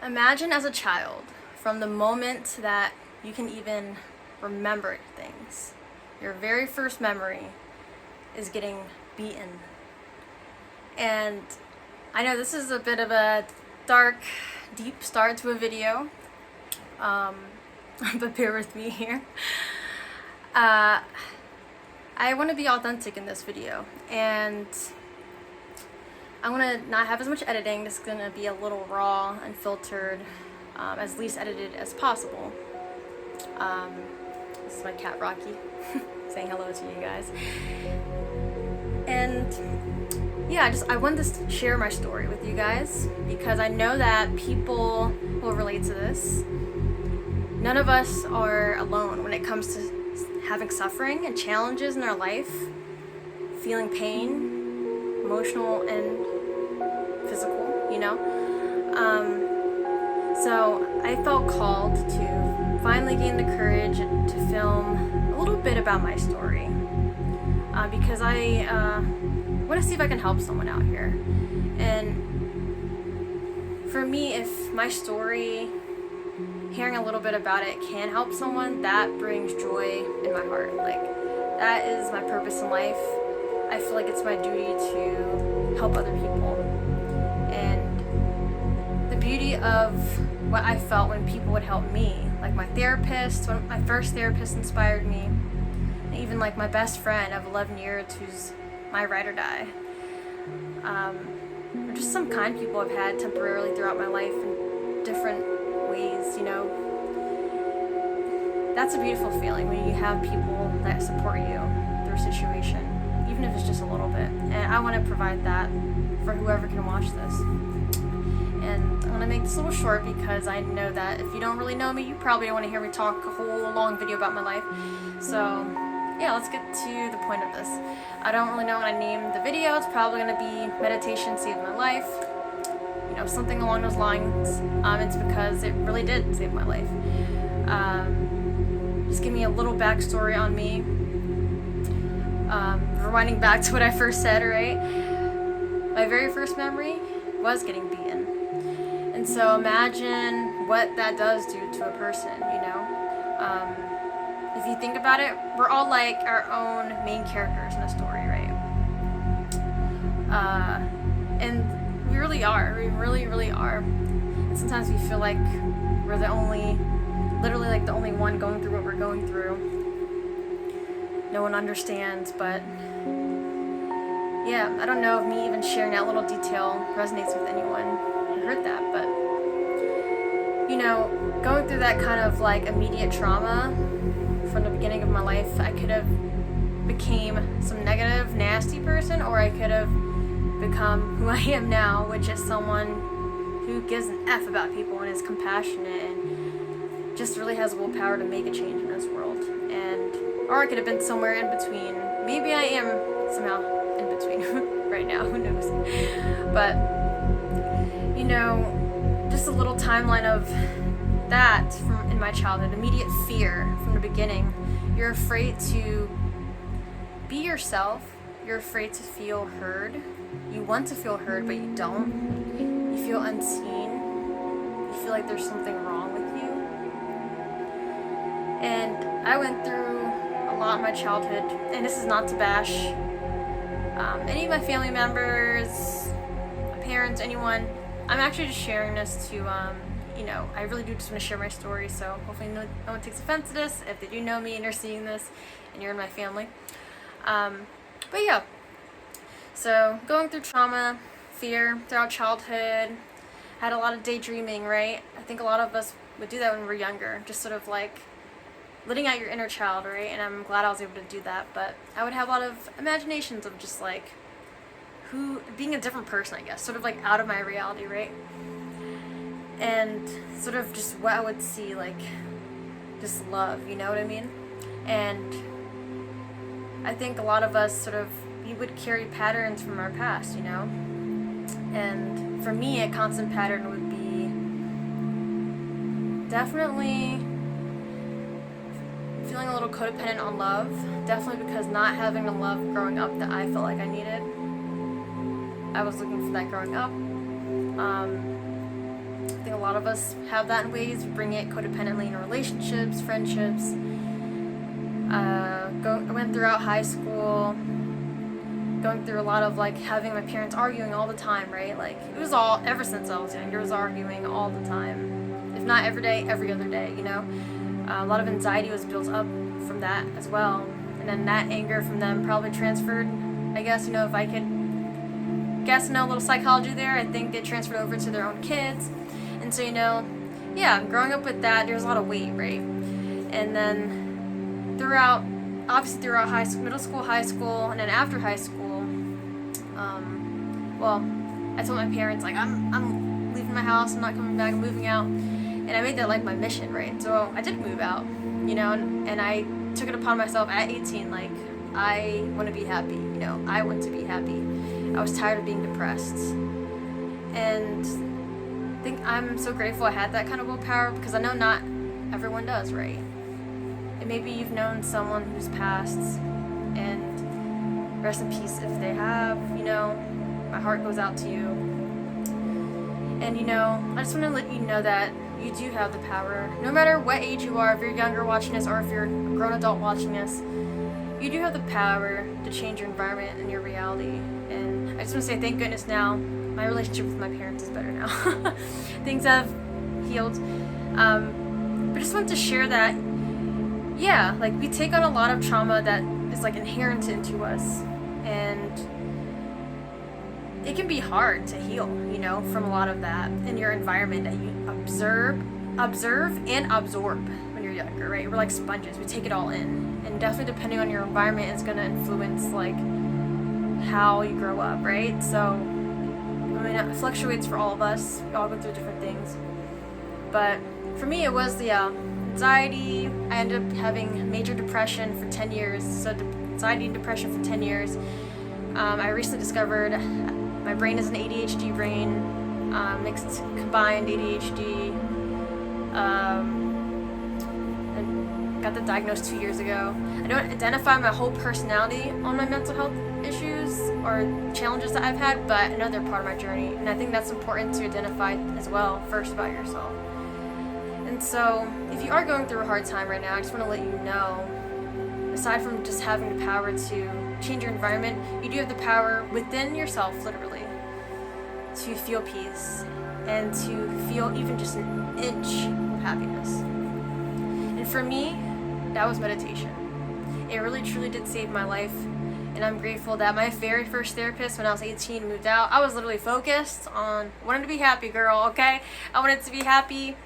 Imagine as a child, from the moment that you can even remember things, your very first memory is getting beaten. And I know this is a bit of a dark, deep start to a video, but bear with me here. I want to be authentic in this video, and I want to not have as much editing. This is going to be a little raw, unfiltered, as least edited as possible. This is my cat Rocky saying hello to you guys. And yeah, I wanted to share my story with you guys because I know that people will relate to this. None of us are alone when it comes to having suffering and challenges in our life, feeling pain, emotional and physical, you know? So I felt called to finally gain the courage to film a little bit about my story because I want to see if I can help someone out here. And for me, if my story, hearing a little bit about it can help someone, that brings joy in my heart. Like, that is my purpose in life. I feel like it's my duty to help other people. And the beauty of what I felt when people would help me, like my therapist, when my first therapist inspired me, and even like my best friend of 11 years who's my ride or die, or just some kind people I've had temporarily throughout my life in different ways, you know. That's a beautiful feeling when you have people that support you through a situation, even if it's just a little bit. And I want to provide that for whoever can watch this. And I'm going to make this a little short because I know that if you don't really know me, you probably don't want to hear me talk a whole long video about my life. So yeah, let's get to the point of this. I don't really know what I named the video. It's probably going to be Meditation Saved My Life. You know, something along those lines. It's because it really did save my life. Just give me a little backstory on me. Rewinding back to what I first said, right? My very first memory was getting beaten. And so imagine what that does to a person, you know? If you think about it, we're all like our own main characters in a story, right? And we really are. We really, really are. And sometimes we feel like we're literally like the only one going through what we're going through. No one understands, but yeah, I don't know if me even sharing that little detail resonates with anyone who heard that, but you know, going through that kind of like immediate trauma from the beginning of my life, I could have became some negative, nasty person, or I could have become who I am now, which is someone who gives an F about people and is compassionate and just really has willpower to make a change in this world. Or I could have been somewhere in between. Maybe I am somehow in between right now, who knows. But, you know, just a little timeline of that from in my childhood. Immediate fear from the beginning. You're afraid to be yourself. You're afraid to feel heard. You want to feel heard, but you don't. You feel unseen. You feel like there's something wrong with you. And I went through a lot in my childhood, and this is not to bash any of my family members, my parents, anyone. I'm actually just sharing this to, you know, I really do just want to share my story, so hopefully no one takes offense to this if they do know me and you're seeing this and you're in my family. But yeah, so going through trauma, fear throughout childhood, had a lot of daydreaming, right? I think a lot of us would do that when we were younger, just sort of like letting out your inner child, right? And I'm glad I was able to do that, but I would have a lot of imaginations of just like being a different person, I guess, sort of like out of my reality, right? And sort of just what I would see, like just love, you know what I mean? And I think a lot of us we would carry patterns from our past, you know? And for me, a constant pattern would be definitely feeling a little codependent on love, definitely because not having the love growing up that I felt like I needed. I was looking for that growing up. I think a lot of us have that in ways. We bring it codependently in relationships, friendships. I went throughout high school, going through a lot of like having my parents arguing all the time, right? Like it was all, ever since I was younger, it was arguing all the time. If not every day, every other day, you know? A lot of anxiety was built up from that as well. And then that anger from them probably transferred, I guess, you know, if I could guess, a little psychology there, I think they transferred over to their own kids. And so, you know, yeah, growing up with that, there's a lot of weight, right? And then throughout high school, middle school, high school, and then after high school, well, I told my parents, like, I'm leaving my house, I'm not coming back, I'm moving out. And I made that like my mission, right? So I did move out, you know, and I took it upon myself at 18, like, I want to be happy, you know, I want to be happy. I was tired of being depressed. And I think I'm so grateful I had that kind of willpower, because I know not everyone does, right? And maybe you've known someone who's passed, and rest in peace if they have, you know, my heart goes out to you. And, you know, I just want to let you know that you do have the power. No matter what age you are, if you're younger watching this or if you're a grown adult watching this, you do have the power to change your environment and your reality. And I just want to say thank goodness now, my relationship with my parents is better now. Things have healed. But I just wanted to share that, yeah, like we take on a lot of trauma that is like inherent into us. And it can be hard to heal, you know, from a lot of that in your environment that you observe and absorb when you're younger, right? We're like sponges, we take it all in. And definitely depending on your environment, it's gonna influence like how you grow up, right? So, I mean, it fluctuates for all of us. We all go through different things. But for me, it was the anxiety. I ended up having major depression for 10 years. So anxiety and depression for 10 years. I recently discovered my brain is an ADHD brain, mixed combined ADHD. I got that diagnosed 2 years ago. I don't identify my whole personality on my mental health issues or challenges that I've had, but I know they're part of my journey, and I think that's important to identify as well, first about yourself. And so, if you are going through a hard time right now, I just want to let you know, aside from just having the power to change your environment, you do have the power within yourself, literally, to feel peace and to feel even just an inch of happiness. And for me, that was meditation. It really truly did save my life, and I'm grateful that my very first therapist when I was 18 moved out. I was literally focused on wanting to be happy, girl, okay? I wanted to be happy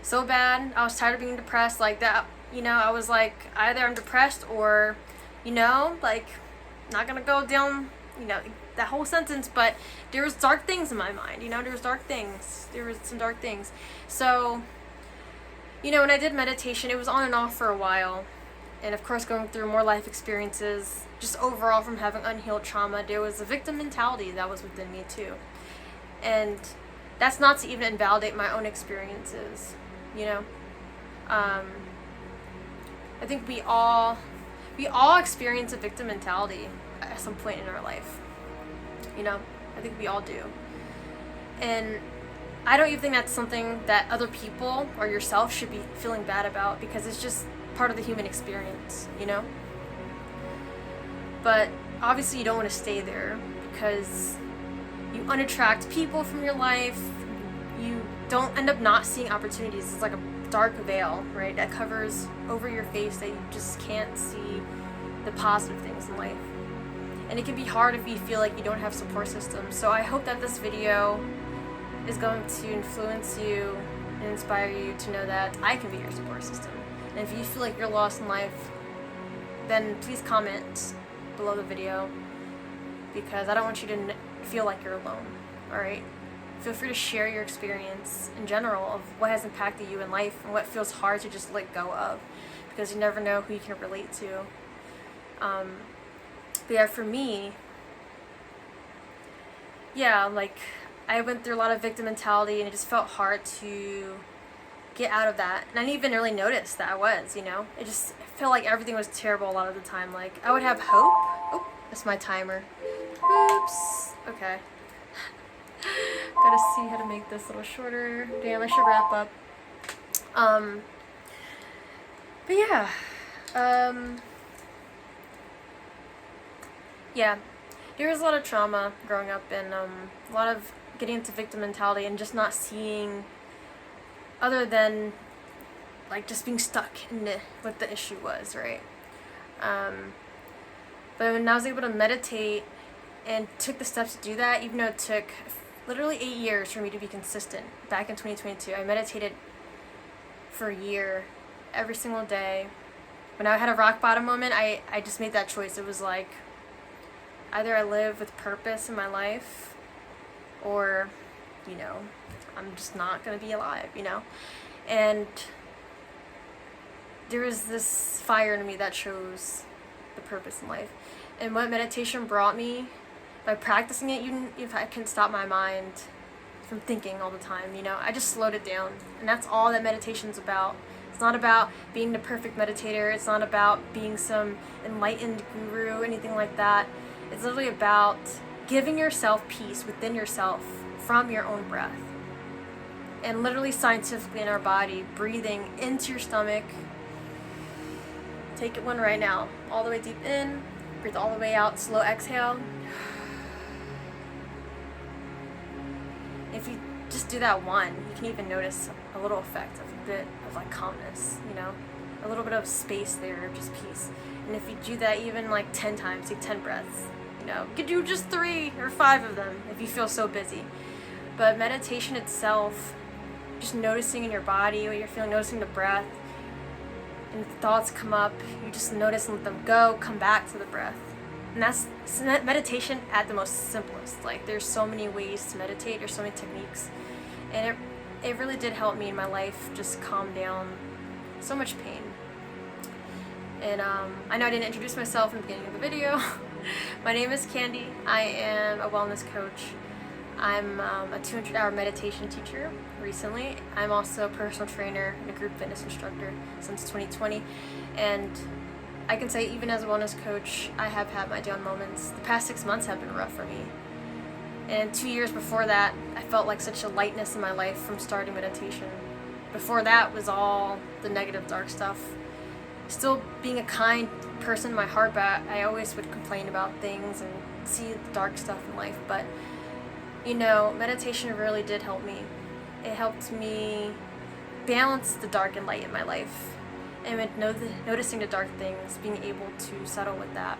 so bad. I was tired of being depressed like that. You know, I was like, either I'm depressed or, you know, like, not gonna go down, you know, that whole sentence, but there was dark things in my mind, you know, there was some dark things. So, you know, when I did meditation, it was on and off for a while. And of course, going through more life experiences, just overall from having unhealed trauma, there was a victim mentality that was within me too. And that's not to even invalidate my own experiences, you know. I think we all experience a victim mentality at some point in our life. You know, I think we all do. And I don't even think that's something that other people or yourself should be feeling bad about, because it's just part of the human experience, you know? But obviously you don't want to stay there, because you unattract people from your life. You don't end up not seeing opportunities. It's like a dark veil, right, that covers over your face that you just can't see the positive things in life. And it can be hard if you feel like you don't have support systems. So I hope that this video is going to influence you and inspire you to know that I can be your support system. And if you feel like you're lost in life, then please comment below the video, because I don't want you to feel like you're alone, alright? Feel free to share your experience in general of what has impacted you in life and what feels hard to just let go of, because you never know who you can relate to. But yeah, for me, yeah, like, I went through a lot of victim mentality, and it just felt hard to get out of that. And I didn't even really notice that I was, you know? It just felt like everything was terrible a lot of the time. Like, I would have hope. Oh, that's my timer. Oops. Okay. Gotta see how to make this a little shorter. Damn, I should wrap up. But yeah. Yeah. There was a lot of trauma growing up, and a lot of getting into victim mentality and just not seeing other than like just being stuck in what the issue was, right? But when I was able to meditate and took the steps to do that, even though it took literally 8 years for me to be consistent, back in 2022, I meditated for a year, every single day. When I had a rock bottom moment, I just made that choice. It was like, either I live with purpose in my life, or, you know, I'm just not going to be alive, you know? And there was this fire in me that chose the purpose in life. And what meditation brought me, by practicing it, even if I couldn't stop my mind from thinking all the time, you know, I just slowed it down. And that's all that meditation's about. It's not about being the perfect meditator. It's not about being some enlightened guru, anything like that. It's literally about giving yourself peace within yourself from your own breath. And literally scientifically in our body, breathing into your stomach. Take it one right now. All the way deep in. Breathe all the way out. Slow exhale. If you just do that one, you can even notice a little effect of a bit of like calmness, you know? A little bit of space there, just peace. And if you do that even like 10 times, take 10 breaths, you know? You could do just 3 or 5 of them if you feel so busy. But meditation itself, just noticing in your body what you're feeling, noticing the breath, and thoughts come up, you just notice and let them go, come back to the breath. And that's meditation at the most simplest. Like, there's so many ways to meditate, there's so many techniques. And it really did help me in my life just calm down so much pain. And I know I didn't introduce myself in the beginning of the video. My name is Candy. I am a wellness coach. I'm a 200-hour meditation teacher recently. I'm also a personal trainer and a group fitness instructor since 2020. And I can say, even as a wellness coach, I have had my down moments. The past 6 months have been rough for me. And 2 years before that, I felt like such a lightness in my life from starting meditation. Before that was all the negative, dark stuff. Still being a kind person in my heart, but I always would complain about things and see the dark stuff in life. But, you know, meditation really did help me. It helped me balance the dark and light in my life. And with noticing the dark things, being able to settle with that.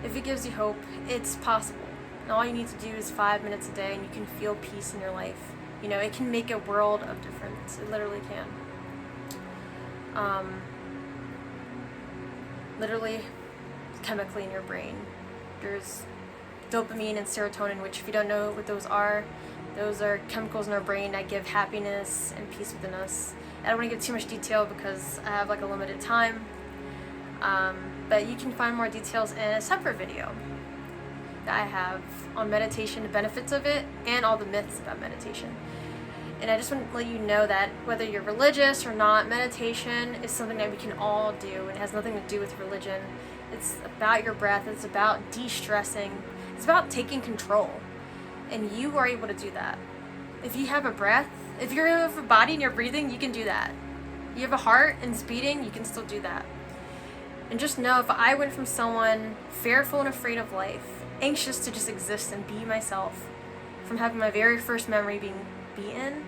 If it gives you hope, it's possible. And all you need to do is 5 minutes a day and you can feel peace in your life. You know, it can make a world of difference. It literally can. Literally, chemically in your brain. There's dopamine and serotonin, which, if you don't know what those are chemicals in our brain that give happiness and peace within us. I don't want to give too much detail because I have like a limited time. But you can find more details in a separate video that I have on meditation, the benefits of it, and all the myths about meditation. And I just want to let you know that whether you're religious or not, meditation is something that we can all do, and it has nothing to do with religion. It's about your breath, it's about de-stressing, it's about taking control. And you are able to do that. If you have a breath, if you have a body and you're breathing, you can do that. You have a heart and it's beating, you can still do that. And just know, if I went from someone fearful and afraid of life, anxious to just exist and be myself, from having my very first memory being beaten,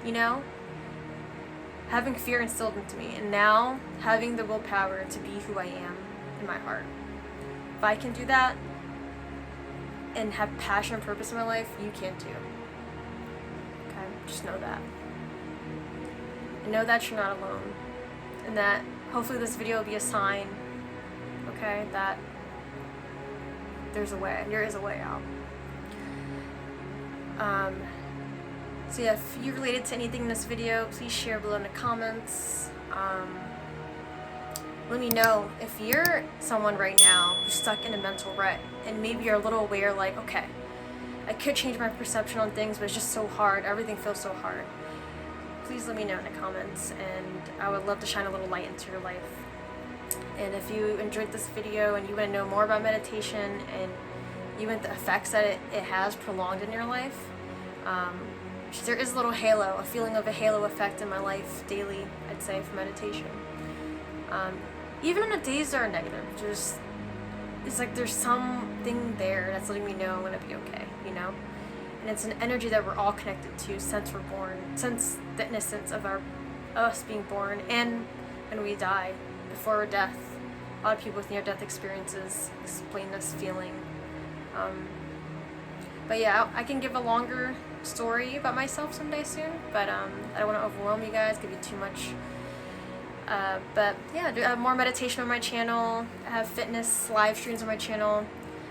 you know, having fear instilled into me, and now having the willpower to be who I am in my heart. If I can do that and have passion and purpose in my life, you can too. Okay, just know that. And know that you're not alone. And that hopefully this video will be a sign, okay, that there's a way, there is a way out. So yeah, if you related to anything in this video, please share below in the comments. Let me know if you're someone right now who's stuck in a mental rut and maybe you're a little aware, like, okay, I could change my perception on things, but it's just so hard, everything feels so hard. Please let me know in the comments, and I would love to shine a little light into your life. And if you enjoyed this video and you want to know more about meditation and even the effects that it has prolonged in your life. There is a little halo, a feeling of a halo effect in my life daily, I'd say, for meditation. Even on the days that are negative, just, it's like there's something there that's letting me know I'm gonna be okay, you know? And it's an energy that we're all connected to since we're born, since the innocence of us being born, and when we die, before our death. A lot of people with near-death experiences explain this feeling. But yeah, I can give a longer story about myself someday soon, but I don't want to overwhelm you guys, give you too much. But yeah, I have more meditation on my channel. I have fitness live streams on my channel.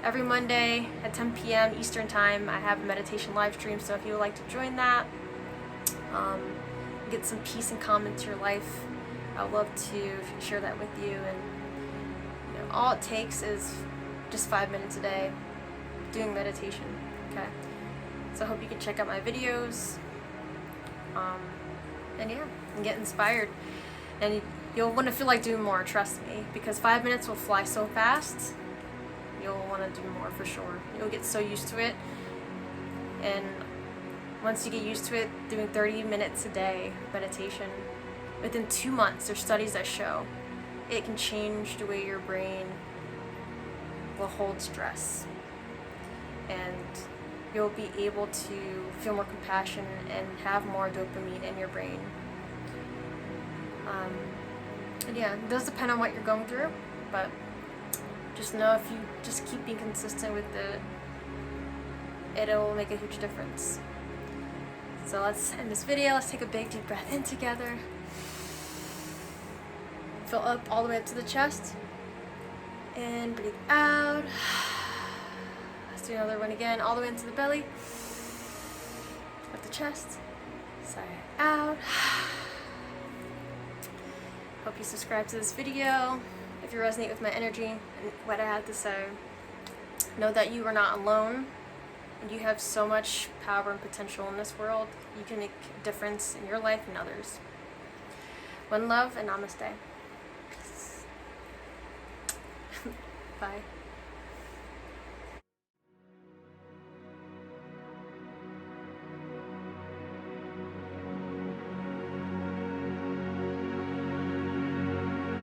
Every Monday at 10 p.m. Eastern Time, I have a meditation live stream, so if you would like to join that, get some peace and calm into your life, I'd love to share that with you. And you know, all it takes is just 5 minutes a day doing meditation, okay? So I hope you can check out my videos, and yeah, and get inspired. And you'll want to feel like doing more, trust me, because 5 minutes will fly so fast. You'll want to do more for sure. You'll get so used to it, and once you get used to it, doing 30 minutes a day meditation, within 2 months, there's studies that show it can change the way your brain will hold stress, and you'll be able to feel more compassion and have more dopamine in your brain. And yeah, it does depend on what you're going through, but just know if you just keep being consistent with it, it'll make a huge difference. So let's end this video. Let's take a big deep breath in together. Fill up all the way up to the chest. And breathe out. Let's do another one again, all the way into the belly. Up the chest. Sigh out. Hope you subscribe to this video. If you resonate with my energy and what I had to say, know that you are not alone, and you have so much power and potential in this world. You can make a difference in your life and others. One love and namaste. Bye.